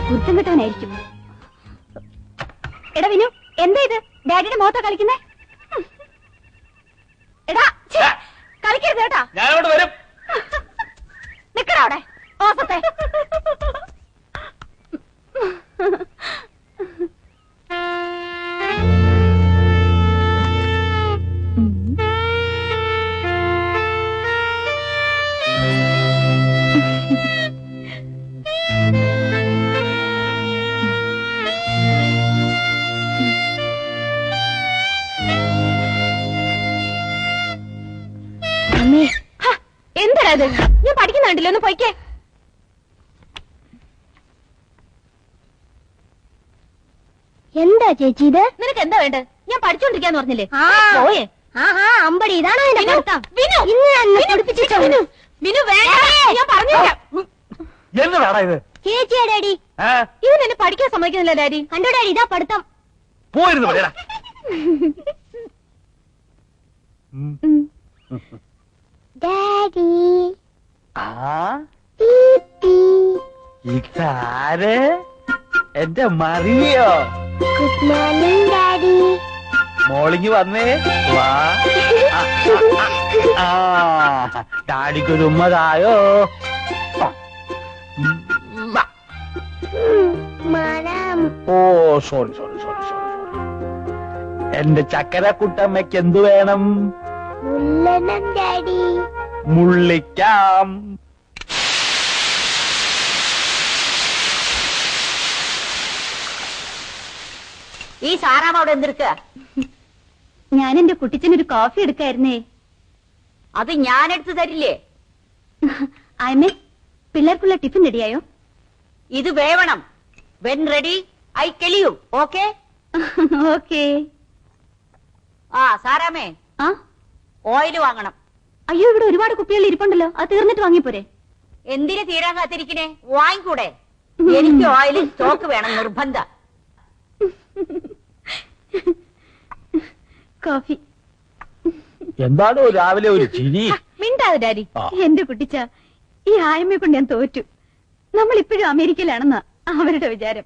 കുരുത്തം കെട്ടവനായിരിക്കും. എടാ വിനു, എന്താ ഇത്? ഡാഡിയുടെ മുഖത്താ കളിക്കുന്നേ? എടാ കളിക്കരുത് കേട്ടാ. നിക്കടാ അവിടെ ഓസത്തെ. എന്താ ഇത്? ഞാൻ പഠിക്കുന്നുണ്ടല്ലോ, ഒന്ന് പോയിക്കേ. എന്താ ചേച്ചി ഇത്? നിനക്ക് എന്താ വേണ്ടത്? ഞാൻ പഠിച്ചോണ്ടിരിക്കാന്ന് പറഞ്ഞില്ലേ? പോയേ. അമ്പടി, ഇതാണോ എന്റെ പഠിത്തം? വിനു വേണ്ട, ഞാൻ പറഞ്ഞില്ല. ഇത് ചേച്ചിയാ ഡാഡി. ഇവൻ എന്നെ പഠിക്കാൻ സമ്മതിക്കുന്നില്ല ഡാഡി. കണ്ടോ ഡാഡി, ഇതാ പഠിത്തം. പോയിരുന്നു ഡാഡി. ഇതാര്? എന്റെ മറിയോ? Good morning daddy. മോളിങ് വന്നേ വാ. ഡാഡിക്കൊരു ഉമ്മതായോ? ഓ sorry sorry sorry sorry sorry. എന്റെ ചക്കര കുട്ടമ്മയ്ക്ക് എന്തു വേണം? ഡാഡി. മുള്ളിക്കാം. ഈ സാറാവ് അവിടെ എന്തെടുക്ക? ഞാൻ എന്റെ കുട്ടിച്ചനൊരു കോഫി എടുക്കായിരുന്നേ. അത് ഞാൻ എടുത്തു തരില്ലേ? ആയമേ, പിള്ളേർക്കുള്ള ടിഫിൻ റെഡിയായോ? ഇത് വേവണം. When ready I tell you. Okay okay. സാറാമേ, ഓയിൽ വാങ്ങണം. അയ്യോ, ഇവിടെ ഒരുപാട് കുപ്പികൾ ഇരിപ്പുണ്ടല്ലോ, അത് തീർന്നിട്ട് വാങ്ങിപ്പോരെ? എന്തിനു തീരാൻ കാത്തിരിക്കണേ? വാങ്ങിക്കൂടെ? എനിക്ക് ഓയിൽ സ്റ്റോക്ക് വേണം, നിർബന്ധ. കോഫി. എന്താണോ രാവിലെ ഒരു ചിരി? മിണ്ടാതെ ഡാഡി. എന്റെ കുട്ടിച്ച, ഈ ആയമ്മയെ കൊണ്ട് ഞാൻ തോറ്റു. നമ്മൾ ഇപ്പോഴും അമേരിക്കയിലാണെന്നാ അവരുടെ വിചാരം.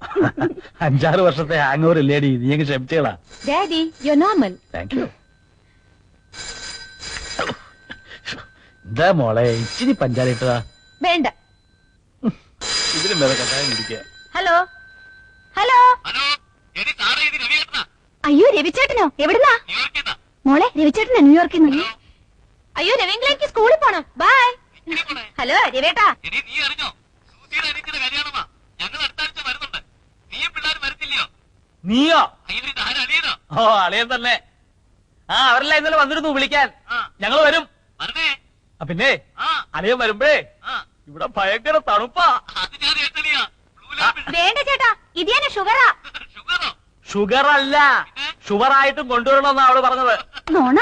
5-6 വർഷത്തെ ഹാങ് ഓവർ ഇല്ലേടി, നീ അങ്ങ് ക്ഷമിച്ചേളാ. Daddy, you normal. Thank you. എന്താ മോളെ, ഇച്ചിരി പഞ്ചാര ഇട്ടതാ? വേണ്ട. ഇതിലും വേറെ കട്ടായം കുടിക്കുക. Hello hello. അയ്യോ, രവിചേട്ടനോ? എവിടുന്നാ? മോളെ, രവിചേട്ടനാ ന്യൂയോർക്കിൽ നിന്ന്. അയ്യോ, രവീന്ദ്രൻ, എനിക്ക് സ്കൂളിൽ പോണം. ബൈ. ഹലോ രവേട്ടാ. നീയോ? ഓ, അളിയൻ തന്നെ. അവരെല്ലാം ഇന്നലെ വന്നിരുന്നു വിളിക്കാൻ. ഞങ്ങൾ വരും. പിന്നെ അളിയൻ വരുമ്പഴേ ഇവിടെ ഭയങ്കര തണുപ്പാ. വേണ്ട ചേട്ടാ, ഇത് ഞാൻ ഷുഗറാ. ഷുഗർ അല്ല, ഷുഗറായിട്ടും കൊണ്ടുവരണമെന്നാ അവള് പറഞ്ഞത്. നോണ.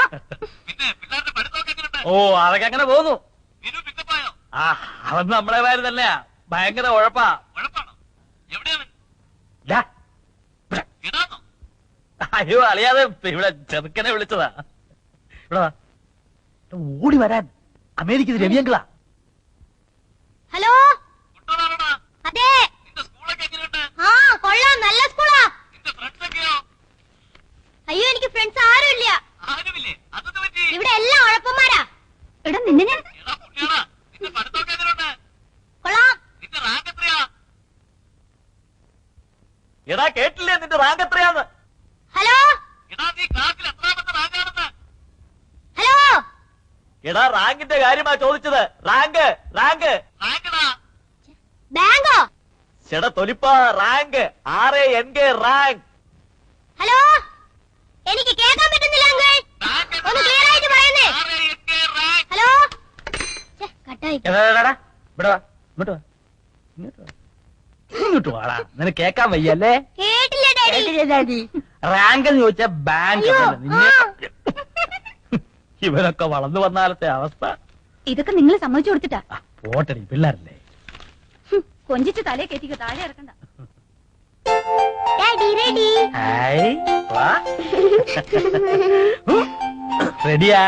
ഓ, അതൊക്കെ അങ്ങനെ പോകുന്നു. അവൻ നമ്മളെ പേര് തന്നെയാ. ഭയങ്കര ഉഴപ്പാ. അയ്യോ, അറിയാതെ ഇവിടെ ചെറുക്കനെ വിളിച്ചതാ. ഇവിടെ ഓടി വരാൻ. അമേരിക്കയിൽ രവിയങ്കളാ. ഹലോ. അതെ. കൊള്ളാം, നല്ല സ്കൂളാ. അയ്യോ, എനിക്ക് ഫ്രണ്ട്സ് ആരുമില്ല. ഇവിടെ എല്ലാം ഉഴപ്പന്മാരാ. എടാ, നിന്നെ ഞാൻ കൊള്ളാം. എടാ, കേട്ടില്ലേ നിന്റെ റാങ്ക് എത്രയാന്ന്? Hello hello. എടാ, റാങ്കിന്റെ കാര്യമാ ചോദിച്ചത്. റാങ്ക് റാങ്ക് ബാങ്കോ? ചേട്ടാ തൊലിപ്പ, റാങ്ക് RANK റാങ്ക്. ഹലോ, എനിക്ക് കേൾക്കാൻ പറ്റുന്നില്ല അങ്കിൾ. ഒന്ന് ക്ലിയർ ആയിട്ട് പറയുന്നേ. ഹലോ. കട്ടായി. ഇവിടെ വാ, ഇങ്ങോട്ട് വാ, ഇങ്ങോട്ട് വാടാ. നിനക്ക് കേക്കാൻ വയ്യല്ലേ? കേട്ടില്ല ഡാഡി. റാങ്ക് എന്ന് ചോദിച്ചാ ബാങ്ക്. ഇവനൊക്കെ വളർന്നു വന്നാലത്തെ അവസ്ഥ. ഇതൊക്കെ നിങ്ങൾ സമ്മതിച്ചു കൊടുത്തിട്ടാ. പോട്ടടി, പിള്ളേരല്ലേ. കൊഞ്ചിച്ച് തലേ കയറ്റിക്കോ, താഴെ ഇറക്കണ്ട. Daddy ready. ഹായ്, വാ. റെഡിയാ?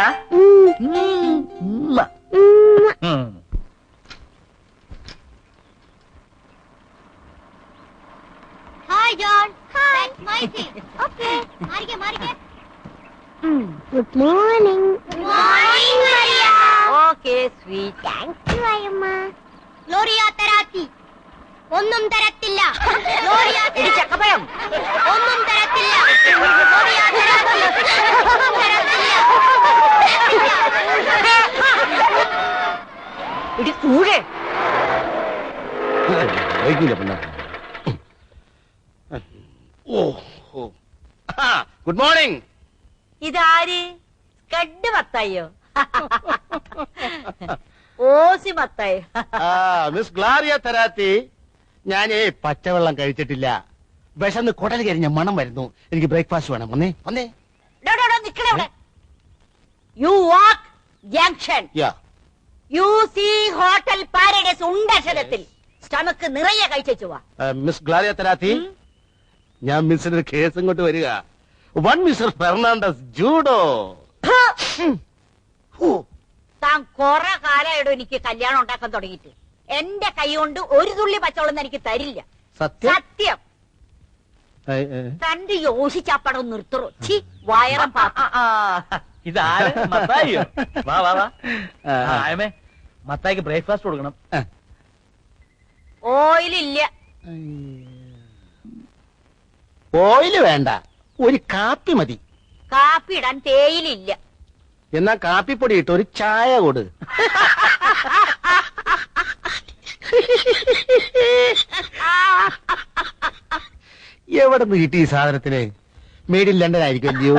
Good morning. Okay sweet. Thank you അയ്യമ്മ. ഗ്ലോറിയ തരാത്തി ഒന്നും തരത്തില്ല. എടി ചക്കപ്പഴം. ഒന്നും തരത്തില്ല. ഗ്ലോറിയ തരാത്തി ഒന്നും തരത്തില്ല. ഇടി കൂടെ. Good morning. ഇതാര്? കഡ് മത്തായോ? ഓസി മത്തായോ? മിസ് ഗ്ലാരിയ തരാത്തി, ഞാനേ പച്ചവെള്ളം കഴിച്ചിട്ടില്ല. വിശന്ന് കുടൽ കരിഞ്ഞ മണം വരുന്നു. എനിക്ക് ബ്രേക്ക്ഫാസ്റ്റ് വേണം. വന്നേ വന്നേ. നിക്കണേ അവിടെ. You walk junction. You see hotel paradise ഉണ്ടക്ഷരത്തിൽ സ്റ്റമക്ക് നിറയെ കഴിച്ചു വാ. മിസ് ഗ്ലാരിയ തരാത്തി, ഞാൻ മിസ്സിന് ഒരു കേസ് ഇങ്ങോട്ട് വരിക. വൺ മിസ്റ്റർ ഫെർണാണ്ടസ് ജൂഡോ. താൻ കൊറേ കാലമായിടും എനിക്ക് കല്യാണം ഉണ്ടാക്കാൻ തുടങ്ങിയിട്ട്. എന്റെ കൈ കൊണ്ട് ഒരു തുള്ളി പച്ചവെള്ളം എനിക്ക് തരില്ല. സത്യം. സത്യം. തന്റെ യോഷിച്ചാപ്പടം നിർത്തറോ. ചി വയറം പാപ്പ. ഇതാര്? മത്തായിയോ? വാ വാ വാ. ആയമേ, മത്തായിക്ക് ബ്രേക്ക്ഫാസ്റ്റ് കൊടുക്കണം. ഓയിലില്ല. ഓയില് വേണ്ട, ഒരു കാപ്പി മതി. കാപ്പി ഇടാൻ തേയിലില്ല. എന്നാ കാപ്പിപ്പൊടി ഇട്ട് ഒരു ചായ കൊടു. എവിടെ നിന്ന് കിട്ടി ഈ സാധനത്തിന്? മെയ്ഡ് ഇൻ ലണ്ടൻ ആയിരിക്കും അല്ലയോ?